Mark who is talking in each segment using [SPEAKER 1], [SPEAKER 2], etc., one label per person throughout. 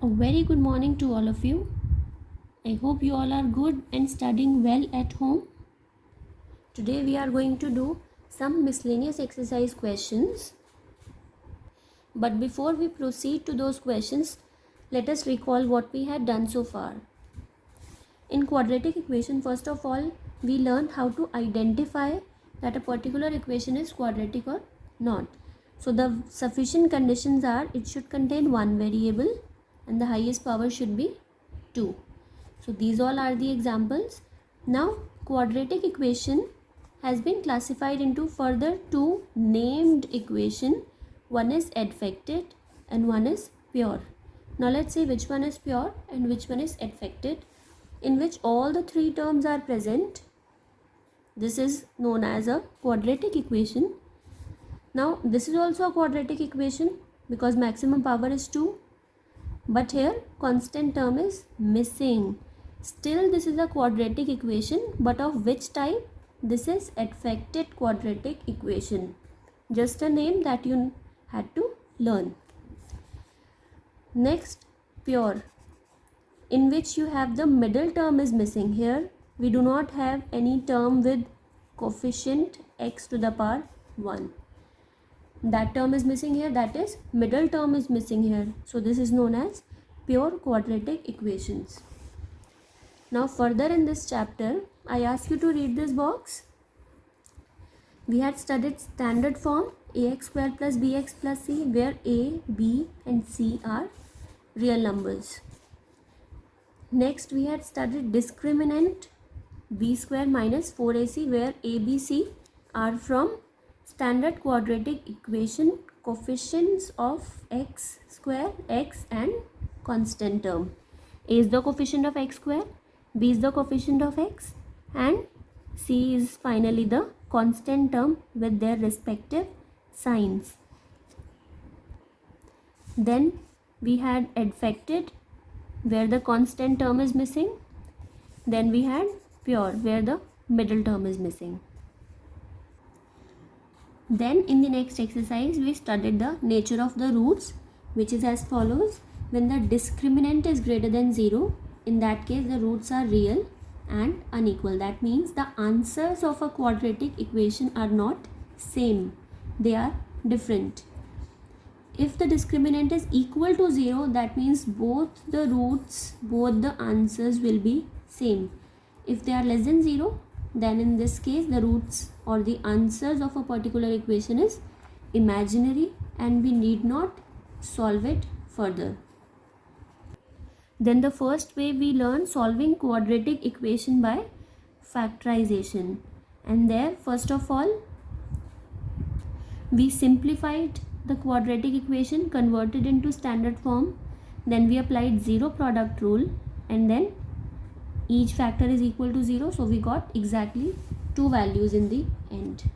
[SPEAKER 1] A very good morning to all of you. I hope you all are good and studying well at home. Today we are going to do some miscellaneous exercise questions. But before we proceed to those questions, let us recall what we had done so far. In quadratic equation, first of all, we learned how to identify that a particular equation is quadratic or not. So the sufficient conditions are it should contain one variable and the highest power should be 2. So these all are the examples. Now quadratic equation has been classified into further two named equation. One is adfected and one is pure. Now let's see which one is pure and which one is adfected, in which all the three terms are present. This is known as a quadratic equation. Now this is also a quadratic equation because maximum power is 2. But here constant term is missing. Still this is a quadratic equation, but of which type? This is adfected quadratic equation. Just a name that you had to learn. Next, pure, in which you have the middle term is missing. Here we do not have any term with coefficient x to the power 1. That term is missing here, that is middle term is missing here. So this is known as pure quadratic equations. Now further in this chapter, I ask you to read this box. We had studied standard form ax square plus bx plus c, where a, b and c are real numbers. Next we had studied discriminant b square minus 4ac, where a, b, c are from standard quadratic equation coefficients of x square, x and constant term. A is the coefficient of x square, b is the coefficient of x and c is finally the constant term with their respective signs. Then we had adfected, where the constant term is missing. Then we had pure, where the middle term is missing. Then in the next exercise we studied the nature of the roots, which is as follows. When the discriminant is greater than 0, in that case the roots are real and unequal. That means the answers of a quadratic equation are not same, they are different. If the discriminant is equal to 0, that means both the roots, both the answers will be same. If they are less than 0, then in this case the roots or the answers of a particular equation is imaginary and we need not solve it further. Then the first way we learn solving quadratic equation by factorization, and there first of all we simplified the quadratic equation, converted into standard form, then we applied zero product rule, and then each factor is equal to 0, so we got exactly 2 values in the end.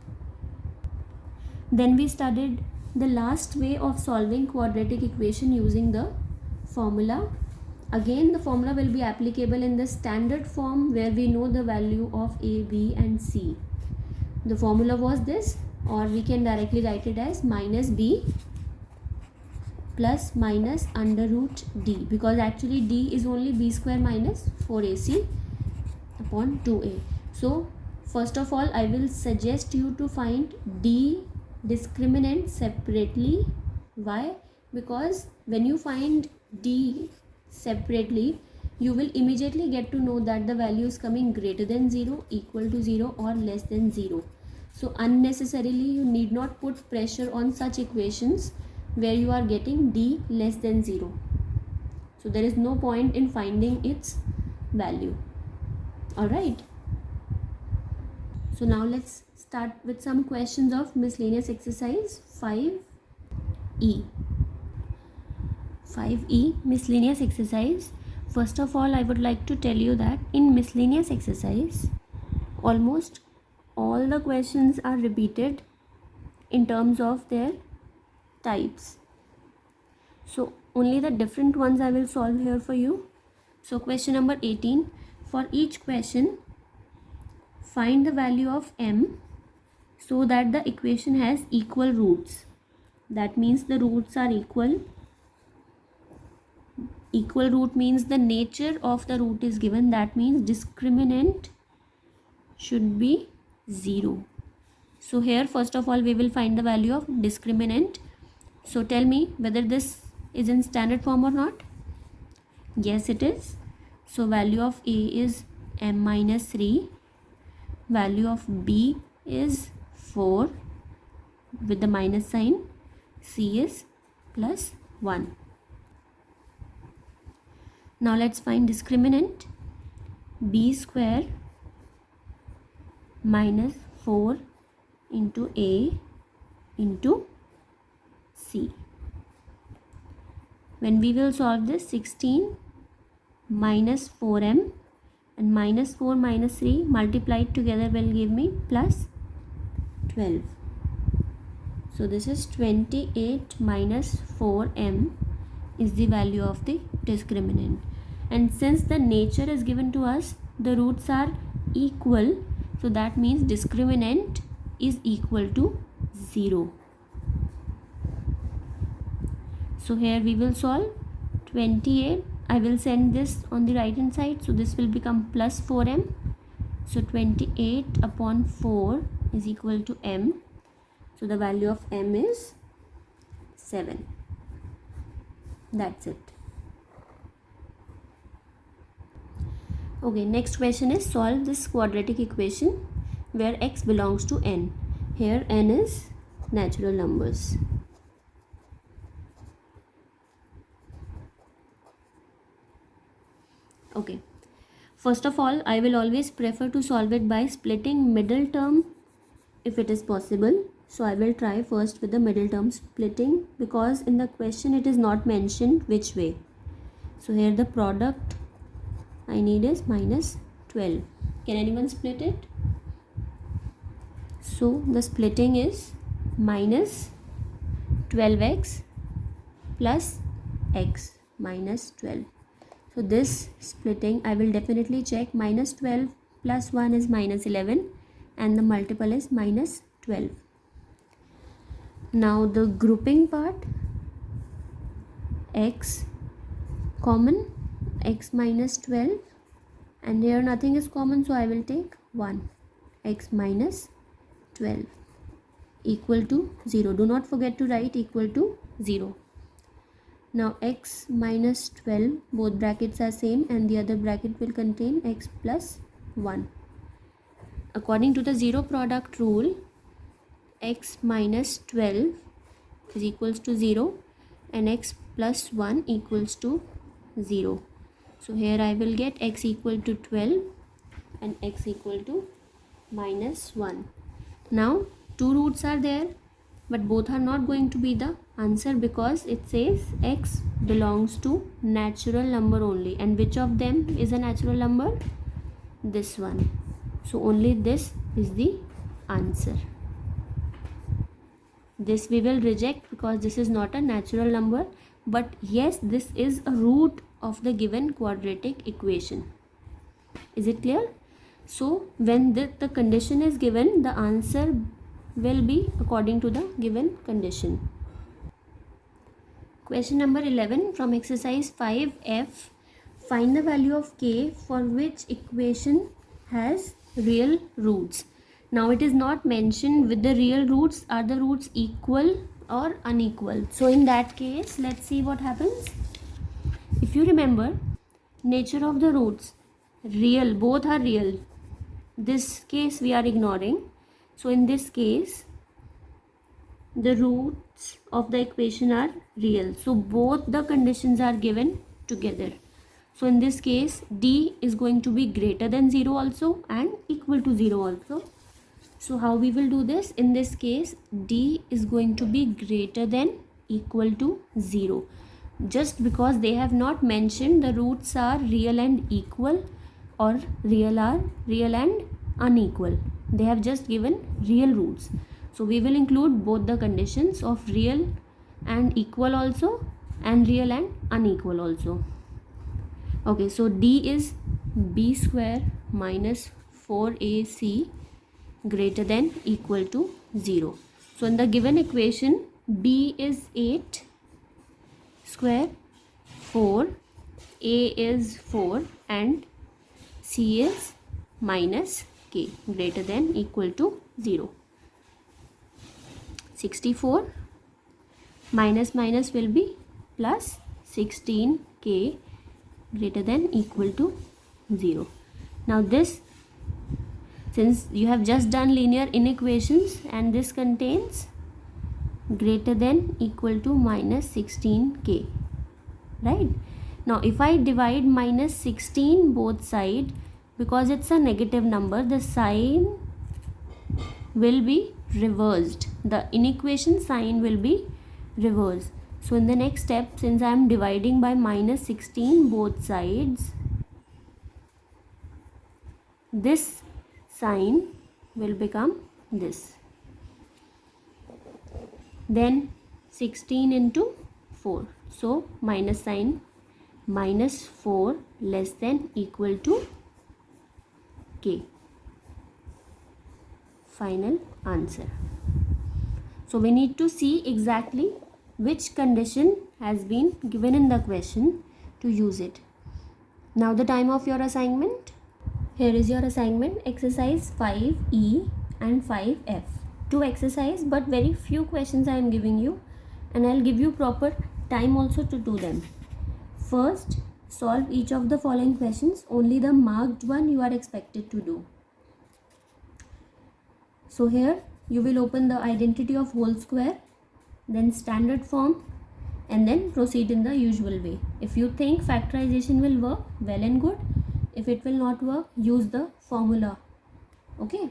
[SPEAKER 1] Then we studied the last way of solving quadratic equation using the formula. Again the formula will be applicable in the standard form, where we know the value of a, b and c. The formula was this, or we can directly write it as minus b plus minus under root d, because actually d is only b square minus 4ac upon 2a. So first of all I will suggest you to find d discriminant separately. Why? Because when you find d separately, you will immediately get to know that the value is coming greater than 0, equal to 0 or less than 0. So unnecessarily you need not put pressure on such equations where you are getting d less than 0. So there is no point in finding its value. Alright. So now let's start with some questions of miscellaneous exercise 5e. 5e miscellaneous exercise. First of all I would like to tell you that in miscellaneous exercise almost all the questions are repeated in terms of their types. So only the different ones I will solve here for you. So question number 18. For each question, find the value of m so that the equation has equal roots. That means the roots are equal. Equal root means the nature of the root is given. That means discriminant should be 0. So here first of all we will find the value of discriminant. So tell me whether this is in standard form or not. Yes, it is. So value of A is m minus 3. Value of B is 4 with the minus sign. C is plus 1. Now let's find discriminant. B square minus 4 into A into C. When we will solve this, 16 minus 4m and minus 4 minus 3 multiplied together will give me plus 12. So this is 28 minus 4m is the value of the discriminant. And since the nature is given to us, the roots are equal, so that means discriminant is equal to 0. So here we will solve 28. I will send this on the right hand side, so this will become plus 4m. So 28 upon 4 is equal to m. So the value of m is 7. That's it. Okay, next question is solve this quadratic equation where x belongs to n. Here n is natural numbers. Okay, first of all I will always prefer to solve it by splitting middle term if it is possible. So I will try first with the middle term splitting, because in the question it is not mentioned which way. So here the product I need is minus 12. Can anyone split it? So the splitting is minus 12x plus x minus 12. So this splitting I will definitely check. Minus 12 plus 1 is minus 11 and the multiple is minus 12. Now the grouping part, x common, x minus 12, and here nothing is common, so I will take 1, x minus 12 equal to 0. Do not forget to write equal to 0. Now x minus 12, both brackets are same and the other bracket will contain x plus 1. According to the zero product rule, x minus 12 is equals to 0 and x plus 1 equals to 0. So here I will get x equal to 12 and x equal to minus 1. Now two roots are there, but both are not going to be the answer because it says x belongs to natural number only. And which of them is a natural number? This one. So only this is the answer. This we will reject because this is not a natural number, but yes, this is a root of the given quadratic equation. Is it clear? So when the condition is given, the answer will be according to the given condition. Question number 11 from exercise 5F. Find the value of k for which equation has real roots. Now it is not mentioned with the real roots, are the roots equal or unequal. So in that case, let's see what happens. If you remember, nature of the roots, real, both are real. This case we are ignoring. So in this case, the roots of the equation are real. So both the conditions are given together. So in this case, d is going to be greater than 0 also and equal to 0 also. So how we will do this? In this case, d is going to be greater than equal to 0. Just because they have not mentioned the roots are real and equal or real and unequal. They have just given real roots. So we will include both the conditions of real and equal also and real and unequal also. Okay, so d is b square minus 4ac greater than equal to 0. So in the given equation, b is 8 square, 4 A is 4 and C is minus K greater than equal to 0. 64 minus minus will be plus 16K greater than equal to 0. Now this, since you have just done linear inequations, and this contains greater than equal to minus 16K, right? Now if I divide minus 16 both sides, because it's a negative number, the sign will be reversed. The inequation sign will be reversed. So in the next step, since I am dividing by minus 16 both sides, this sign will become this. Then 16 into 4. So minus sign, minus 4 less than equal to K. Final answer. So we need to see exactly which condition has been given in the question to use it. Now the time of your assignment. Here is your assignment, exercise 5E and 5F. Two exercise but very few questions I am giving you, and I'll give you proper time also to do them. First, solve each of the following questions. Only the marked one you are expected to do. So here you will open the identity of whole square, then standard form, and then proceed in the usual way. If you think factorization will work, well and good. If it will not work, use the formula. Okay.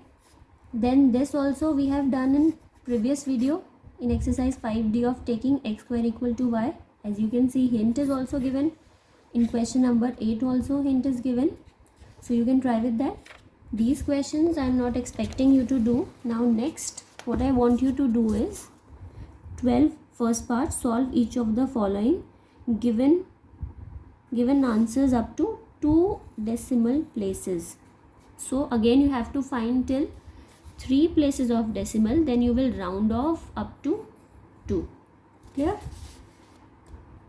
[SPEAKER 1] Then this also we have done in previous video in exercise 5D of taking x square equal to y. As you can see, hint is also given. In question number 8 also hint is given. So you can try with that. These questions I am not expecting you to do. Now next, what I want you to do is 12 first part, solve each of the following given answers up to 2 decimal places. So again you have to find till 3 places of decimal, then you will round off up to 2. Clear?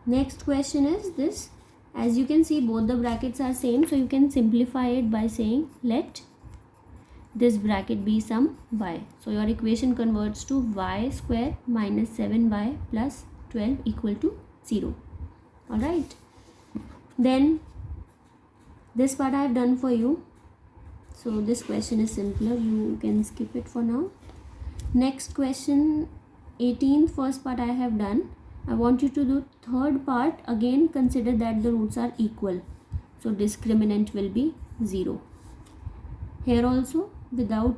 [SPEAKER 1] Next question is this. As you can see, both the brackets are same, so you can simplify it by saying let this bracket be some y. So your equation converts to y square minus 7y plus 12 equal to 0. Alright. Then this part I have done for you. So this question is simpler. You can skip it for now. Next question, 18th first part I have done. I want you to do third part. Again consider that the roots are equal. So discriminant will be 0. Here also, without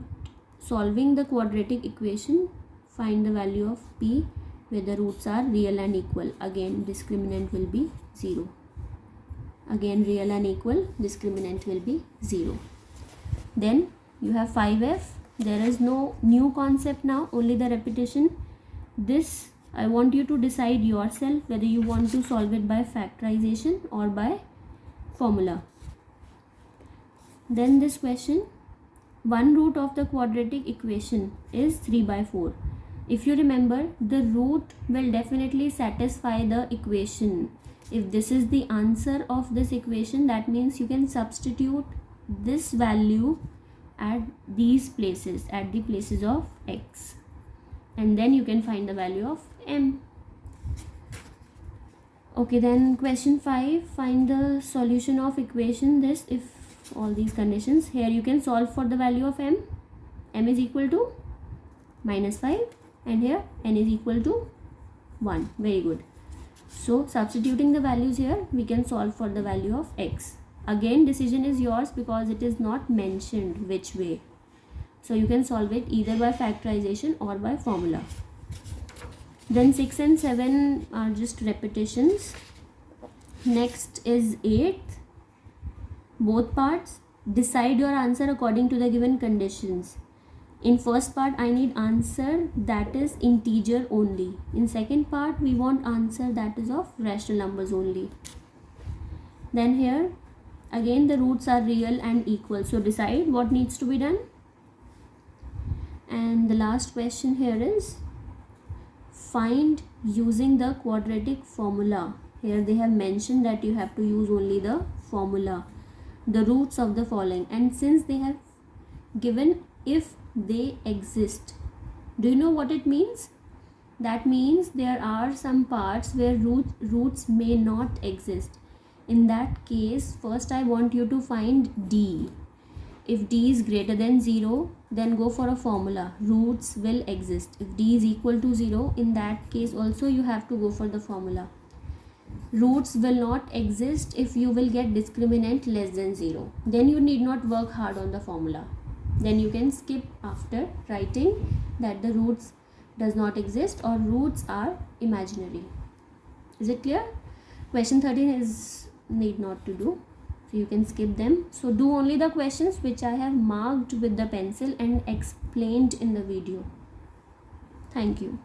[SPEAKER 1] solving the quadratic equation, find the value of p where the roots are real and equal. Again discriminant will be 0. Again real and equal, discriminant will be 0. Then you have 5f. There is no new concept now, only the repetition. This I want you to decide yourself whether you want to solve it by factorization or by formula. Then this question, one root of the quadratic equation is 3 by 4. If you remember, the root will definitely satisfy the equation. If this is the answer of this equation, that means you can substitute this value at these places, at the places of x, and then you can find the value of m. Okay, then question 5, find the solution of equation this if all these conditions. Here you can solve for the value of m. M is equal to minus 5 and here n is equal to 1. Very good. So substituting the values here, we can solve for the value of x. Again decision is yours because it is not mentioned which way. So you can solve it either by factorization or by formula. Then 6 and 7 are just repetitions. Next is 8th. Both parts, decide your answer according to the given conditions. In first part, I need answer that is integer only. In second part, we want answer that is of rational numbers only. Then here, again the roots are real and equal. So decide what needs to be done. And the last question here is, find using the quadratic formula. Here they have mentioned that you have to use only the formula, the roots of the following. And since they have given if they exist, do you know what it means? That means there are some parts where roots may not exist. In that case, first I want you to find D. If D is greater than 0, then go for a formula. Roots will exist. If D is equal to 0, in that case also you have to go for the formula. Roots will not exist if you will get discriminant less than 0. Then you need not work hard on the formula. Then you can skip after writing that the roots does not exist or roots are imaginary. Is it clear? Question 13 is need not to do. So you can skip them. So do only the questions which I have marked with the pencil and explained in the video. Thank you.